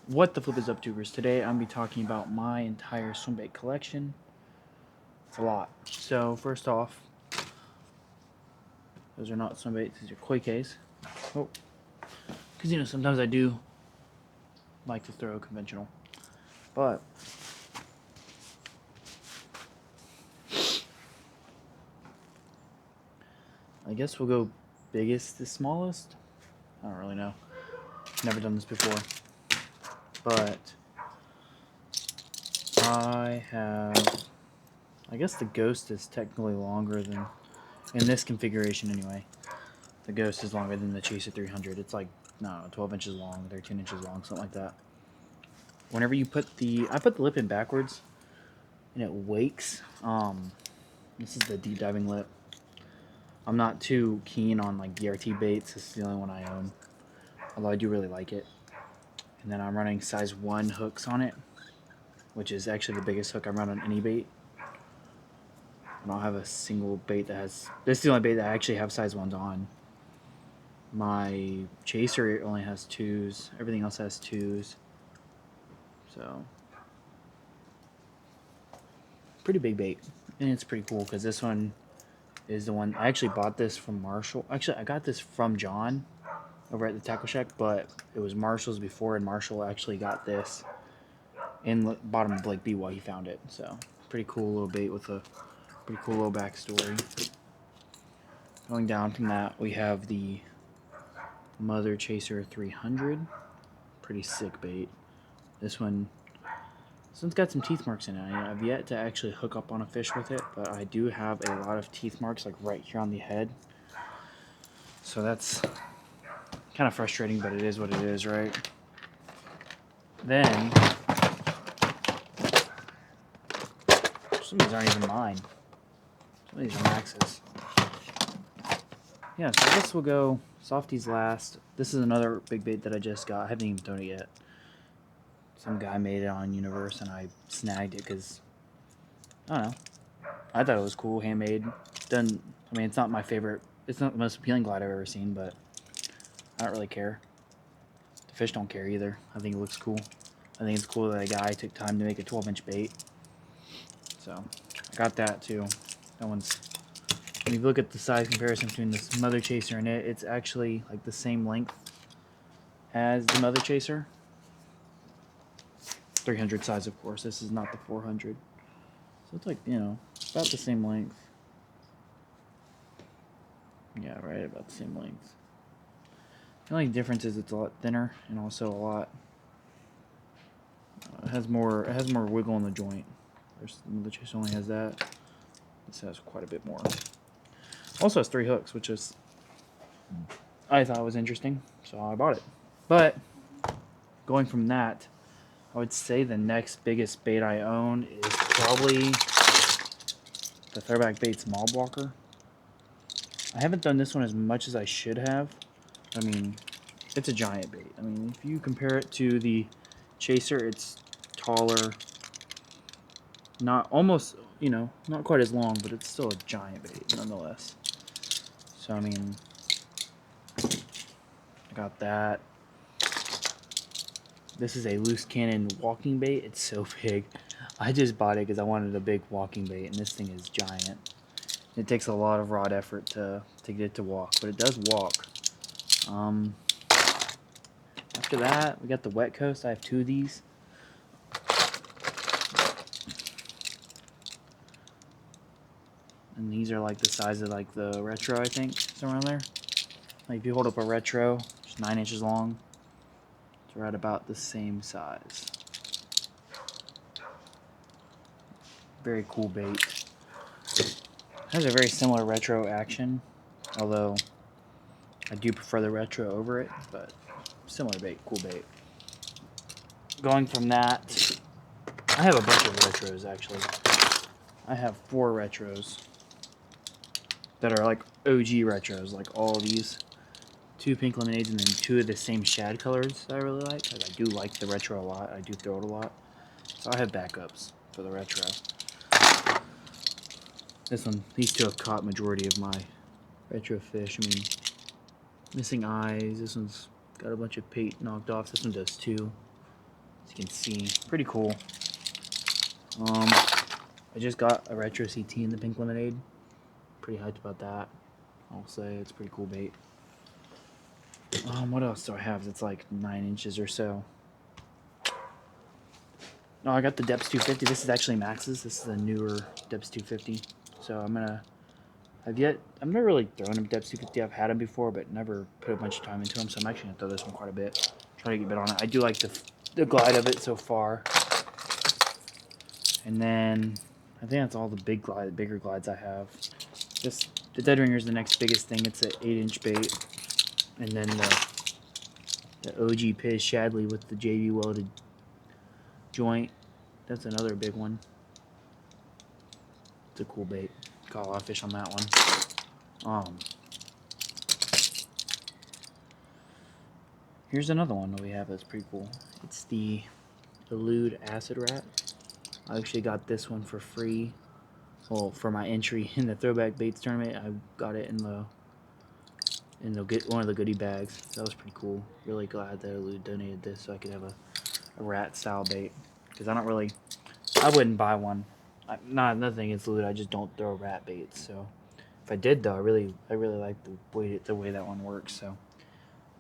What the flip is up, tubers? Today I'm going to be talking about my entire swimbait collection. It's a lot. So first off, those are not swimbaits, these are koi case. Oh, because sometimes I do like to throw conventional, but I guess we'll go biggest to smallest. I don't really know. Never done this before, but I guess the Ghost is technically longer than, in this configuration anyway, the Ghost is longer than the Chaser 300. It's like, no, 12 inches long, 13 inches long, something like that. Whenever you put I put the lip in backwards, and it wakes. This is the deep diving lip. I'm not too keen on like DRT baits. This is the only one I own, although I do really like it. And then I'm running size 1 hooks on it, which is actually the biggest hook I run on any bait. I don't have a single bait that has. This is the only bait that I actually have size 1s on. My Chaser only has 2s. Everything else has 2s. So, pretty big bait. And it's pretty cool because this one is the one. I actually bought this from Marshall. Actually, I got this from John over at the Tackle Shack, but it was Marshall's before, and Marshall actually got this in the bottom of Lake B while he found it. So, pretty cool little bait with a pretty cool little backstory. Going down from that, we have the Mother Chaser 300. Pretty sick bait. This one's got some teeth marks in it. I've yet to actually hook up on a fish with it, but I do have a lot of teeth marks like right here on the head. So that's kind of frustrating, but it is what it is, right? Then, some of these aren't even mine. Some of these are Max's. Yeah, so I guess we'll go softies last. This is another big bait that I just got. I haven't even thrown it yet. Some guy made it on Universe, and I snagged it because, I don't know, I thought it was cool, handmade. I mean, it's not my favorite. It's not the most appealing glide I've ever seen, but I don't really care. The fish don't care either. I think it looks cool. I think it's cool that a guy took time to make a 12-inch bait. So, I got that too. That one's... When you look at the size comparison between this Mother Chaser and it, it's actually like the same length as the Mother Chaser. 300 size, of course. This is not the 400. So it's like, about the same length. Yeah, right, about the same length. The only difference is it's a lot thinner and also a lot. It has more wiggle in the joint. The Chaser only has that. This has quite a bit more. Also has 3 hooks, which is I thought was interesting, so I bought it. But going from that, I would say the next biggest bait I own is probably the Throwback Baits Mob Walker. I haven't done this one as much as I should have. I mean, it's a giant bait. I mean, if you compare it to the Chaser, it's taller. Not almost, not quite as long, but it's still a giant bait nonetheless. So, I mean, I got that. This is a loose cannon walking bait. It's so big. I just bought it because I wanted a big walking bait, and this thing is giant. It takes a lot of rod effort to get it to walk, but it does walk. After that, we got the Wet Coast. I have 2 of these. And these are like the size of like the Retro, I think. It's around there. Like if you hold up a Retro, it's 9 inches long. It's right about the same size. Very cool bait. Has a very similar Retro action, although I do prefer the Retro over it, but similar bait, cool bait. Going from that, I have a bunch of Retros actually. I have 4 Retros that are like OG Retros, like all these. 2 pink lemonades and then 2 of the same shad colors that I really like. Because I do like the Retro a lot. I do throw it a lot. So I have backups for the Retro. These 2 have caught majority of my Retro fish. I mean, missing eyes. This one's got a bunch of pate knocked off. This one does too. As you can see, pretty cool. I just got a retro CT in the pink lemonade. Pretty hyped about that. I'll say it's a pretty cool bait. What else do I have that's like 9 inches or so? No, I got the Depths 250. This is actually Max's. This is a newer Depths 250. So I'm not really throwing them Depths 250. I've had them before, but never put a bunch of time into them. So I'm actually gonna throw this one quite a bit. Try to get a bit on it. I do like the glide of it so far. And then I think that's all the bigger glides I have. The Dead Ringer is the next biggest thing. It's an 8-inch bait. And then the OG Piz Shadley with the JB welded joint. That's another big one. It's a cool bait. Caught a lot of fish on that one. Here's another one that we have that's pretty cool. It's the Elude Acid Rat. I actually got this one for free. Well, for my entry in the Throwback Baits tournament, I got it in one of the goodie bags. That was pretty cool. Really glad that Elude donated this so I could have a rat style bait. Because I wouldn't buy one. Nothing against Elude, I just don't throw rat baits. So if I did though, I really like the way that one works. So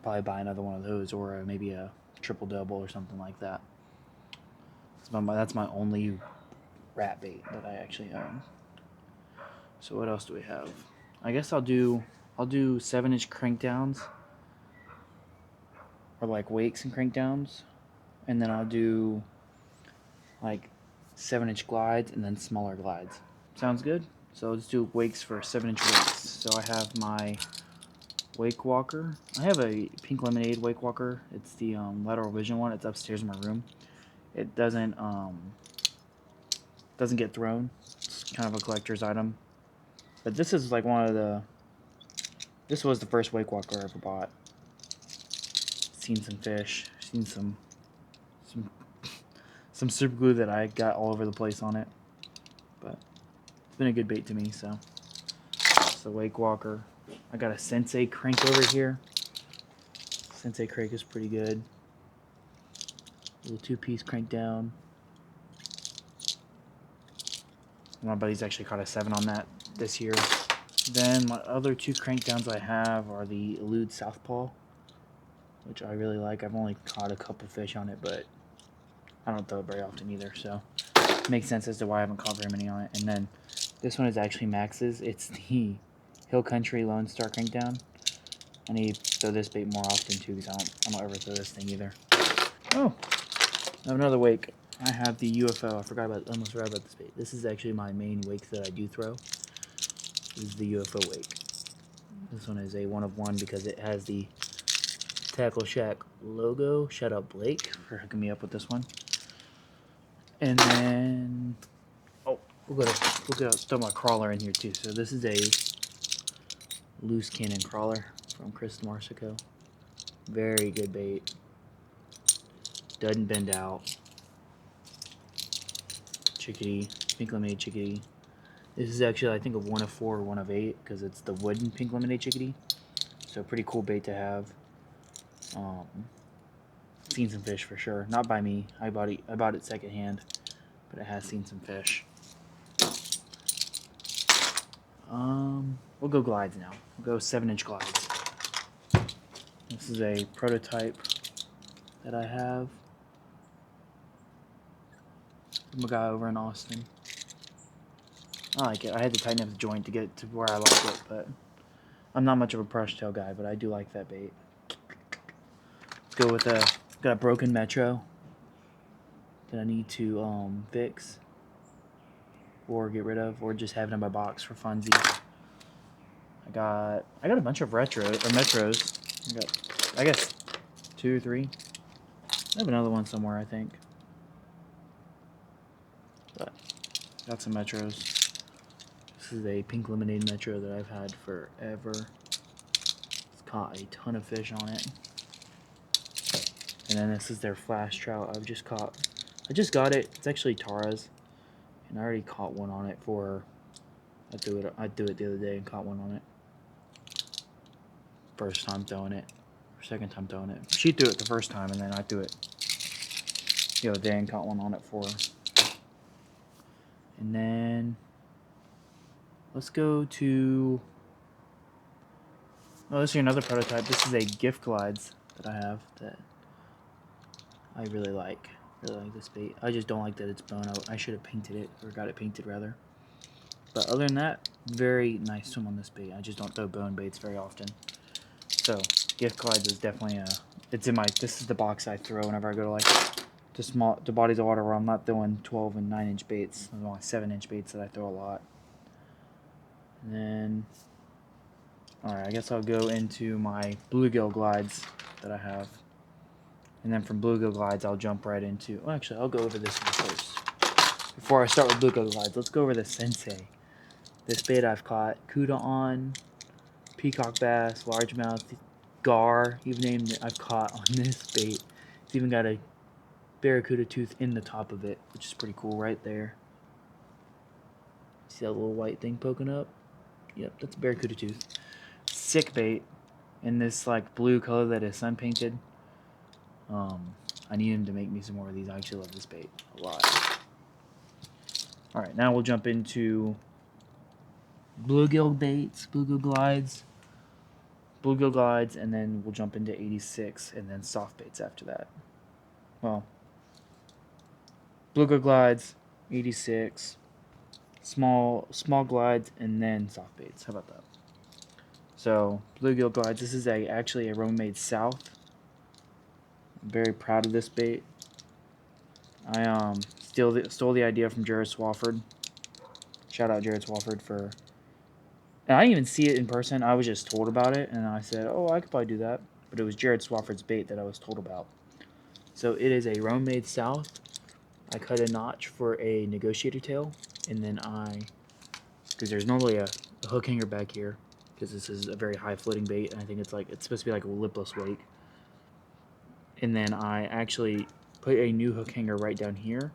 probably buy another one of those, or maybe a triple double or something like that. That's my only rat bait that I actually own. So what else do we have? I guess I'll do 7-inch crankdowns, or like wakes and crankdowns, and then I'll do like 7-inch glides and then smaller glides. Sounds good? So let's do wakes for 7-inch wakes. So I have my wake walker. I have a pink lemonade wake walker. It's the lateral vision one. It's upstairs in my room. It doesn't get thrown. It's kind of a collector's item. But this is like this was the first wake walker I ever bought. Seen some fish. Seen some super glue that I got all over the place on it. But it's been a good bait to me, so. It's the wake walker. I got a Sensei crank over here. Sensei crank is pretty good. Little 2-piece crank down. My buddy's actually caught a 7 on that this year. Then my other 2 crankdowns I have are the Elude Southpaw, which I really like. I've only caught a couple fish on it, but I don't throw it very often either, so it makes sense as to why I haven't caught very many on it. And then this one is actually Max's. It's the Hill Country Lone Star Crankdown. I need to throw this bait more often too, because I don't ever throw this thing either. Oh, I have another wake. I have the UFO. I almost forgot about this bait. This is actually my main wake that I do throw. This is the UFO wake. This one is a 1 of 1 because it has the Tackle Shack logo. Shoutout Blake for hooking me up with this one. And then, we'll go throw my crawler in here too. So this is a loose cannon crawler from Chris Marsico. Very good bait. Doesn't bend out. Chickadee, pink lemonade chickadee. This is actually, I think, a 1 of 4 or 1 of 8 because it's the wooden pink lemonade chickadee. So pretty cool bait to have. Seen some fish for sure. Not by me. I bought it secondhand, but it has seen some fish. We'll go glides now. We'll go 7-inch glides. This is a prototype that I have from a guy over in Austin. I like it. I had to tighten up the joint to get it to where I like it, but I'm not much of a brush tail guy, but I do like that bait. Let's go with got a broken Metro that I need to fix or get rid of, or just have it in my box for funsies. I got a bunch of Metros. I guess 2 or 3. I have another one somewhere, I think. But got some Metros. This is a pink lemonade Metro that I've had forever. It's caught a ton of fish on it. And then this is their flash trout I just got it. It's actually Tara's. And I already caught one on it I threw it the other day and caught one on it. First time throwing it. Or second time throwing it. She threw it the first time and then I threw it. Yo, Dan caught one on it for her. And then let's go to. Oh, this is another prototype. This is a gift glides that I have that I really like. Really like this bait. I just don't like that it's bone. I should have painted it, or got it painted rather. But other than that, very nice swim on this bait. I just don't throw bone baits very often. So gift glides is definitely a. It's in my. This is the box I throw whenever I go to like the bodies of water where I'm not throwing 12 and 9-inch baits. There's only 7-inch baits that I throw a lot. And then, all right, I guess I'll go into my bluegill glides that I have. And then from bluegill glides, I'll jump right into. Well, actually, I'll go over this one first. Before I start with bluegill glides, let's go over the Sensei. This bait I've caught Cuda on, peacock bass, largemouth, gar, you've named it, I've caught on this bait. It's even got a barracuda tooth in the top of it, which is pretty cool right there. See that little white thing poking up? Yep, that's a barracuda tooth. Sick bait in this like blue color that is sun painted. I need him to make me some more of these. I actually love this bait a lot. Alright, now we'll jump into bluegill baits, bluegill glides, and then we'll jump into 86 and then soft baits after that. Well, bluegill glides, 86, small glides, and then soft baits. How about that? So bluegill glides. This is actually a Rome-made South. I'm very proud of this bait. I stole the idea from Jared Swafford. Shout out Jared Swafford for. And I didn't even see it in person. I was just told about it, and I said, "Oh, I could probably do that." But it was Jared Swafford's bait that I was told about. So it is a Rome-made South. I cut a notch for a negotiator tail, and then because there's normally a hook hanger back here, because this is a very high floating bait, and I think it's supposed to be like a lipless wake. And then I actually put a new hook hanger right down here,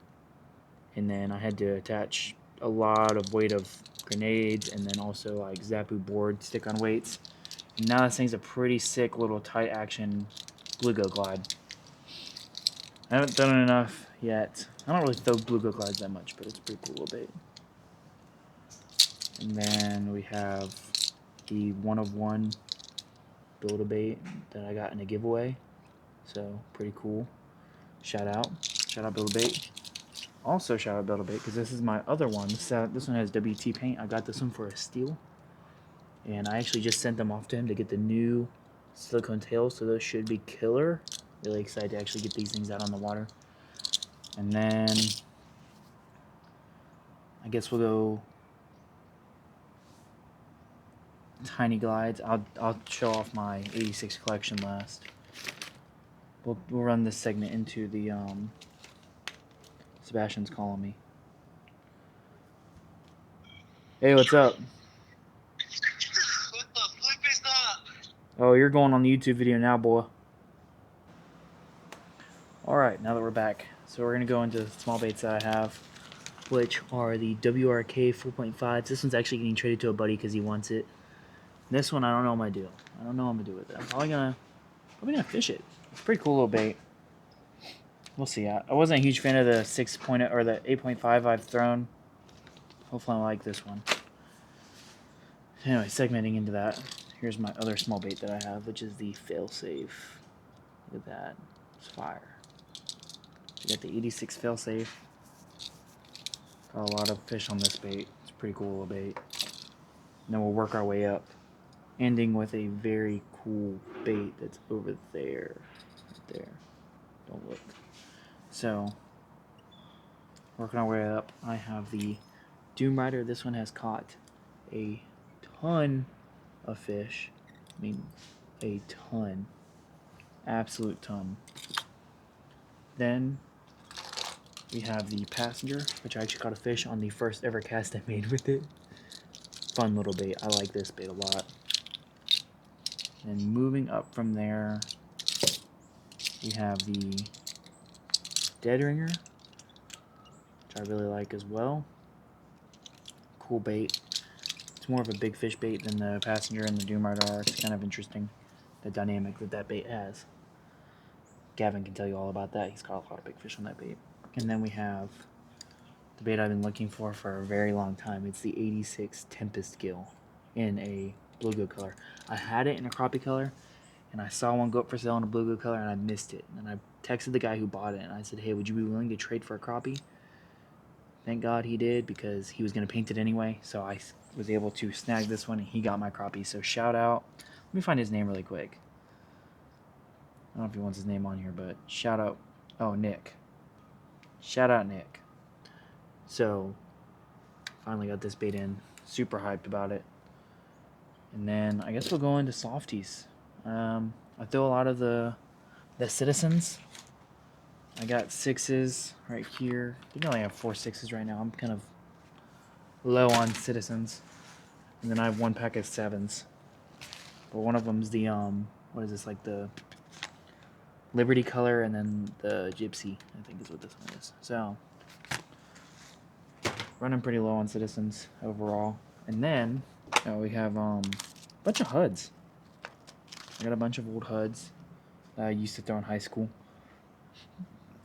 and then I had to attach a lot of weight of grenades, and then also like Zappu board stick on weights. And now this thing's a pretty sick little tight action bluegill glide. I haven't done it enough yet. I don't really throw bluegill glides that much, but it's a pretty cool little bait. And then we have the 1-of-1 Build-A-Bait that I got in a giveaway. So pretty cool. Shout out Build-A-Bait. Also shout out Build-A-Bait because this is my other one. This one has WT paint. I got this one for a steal. And I actually just sent them off to him to get the new silicone tails, so those should be killer. Really excited to actually get these things out on the water. And then I guess we'll go tiny glides. I'll show off my 86 collection last. We'll run this segment into the Sebastian's calling me. Hey, what's up? What the flip is that? Oh, you're going on the YouTube video now, boy. Alright, now that we're back. So we're going to go into the small baits that I have, which are the WRK 4.5s. This one's actually getting traded to a buddy because he wants it. And this one, I don't know what I'm going to do. I don't know what I'm going to do with it. I'm probably gonna fish it. It's a pretty cool little bait. We'll see. I wasn't a huge fan of the 6.0 or the 8.5 I've thrown. Hopefully I like this one. Anyway, segmenting into that. Here's my other small bait that I have, which is the failsafe. Look at that. It's fire. We got the 86 failsafe. Got a lot of fish on this bait. It's a pretty cool little bait. And then we'll work our way up, ending with a very cool bait that's over there. Right there. Don't look. So, working our way up, I have the Doom Rider. This one has caught a ton of fish. I mean, a ton. Absolute ton. Then we have the Passenger, which I actually caught a fish on the first ever cast I made with it. Fun little bait. I like this bait a lot. And moving up from there, we have the Dead Ringer, which I really like as well. Cool bait. It's more of a big fish bait than the Passenger and the Doom Rider are. It's kind of interesting, the dynamic that bait has. Gavin can tell you all about that. He's caught a lot of big fish on that bait. And then we have the bait I've been looking for a very long time. It's the 86 Tempest Gill in a bluegill color. I had it in a crappie color, and I saw one go up for sale in a bluegill color, and I missed it. And I texted the guy who bought it, and I said, hey, would you be willing to trade for a crappie? Thank God he did, because he was going to paint it anyway. So I was able to snag this one, and he got my crappie. So shout out. Let me find his name really quick. I don't know if he wants his name on here, but shout out. Oh, Nick. Shout out, Nick. So finally got this bait in. Super hyped about it. And then I guess we'll go into softies. I throw a lot of the citizens. I got 6s right here. I think I only have 4 6s right now. I'm kind of low on citizens. And then I have 1 pack of 7s. But one of them's the what is this, like the Liberty color, and then the Gypsy, I think is what this one is. So running pretty low on citizens overall. And then we have a bunch of HUDs. I got a bunch of old HUDs that I used to throw in high school.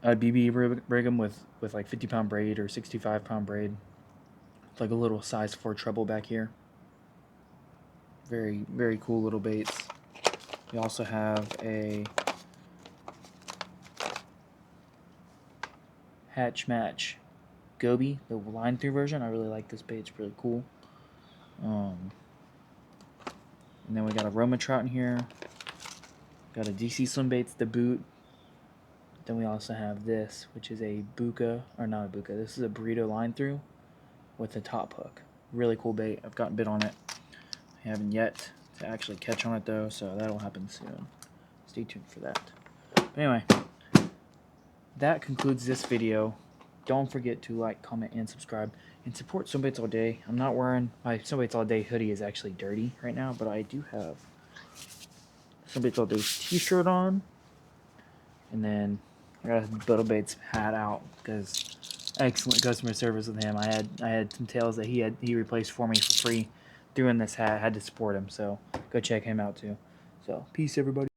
I'd BB rig them with like 50-pound braid or 65-pound braid. It's like a little size 4 treble back here. Very, very cool little baits. We also have a Hatch Match Goby, the line through version. I really like this bait. It's really cool. And then we got a Roma trout in here. Got a DC Swimbaits, the boot. Then we also have this, which is a Buka, or not a Buka. This is a burrito line through with a top hook. Really cool bait. I've gotten bit on it. I haven't yet to actually catch on it though, so that'll happen soon. Stay tuned for that. But anyway, that concludes this video. Don't forget to like, comment, and subscribe, and support Swimbaitsallday. I'm not wearing my Swimbaitsallday hoodie is actually dirty right now, but I do have Swimbaitsallday t-shirt on, and then I got a Little Baits hat out because excellent customer service with him. I had some tails that he replaced for me for free. Doing this hat, I had to support him, so go check him out too. So peace, everybody.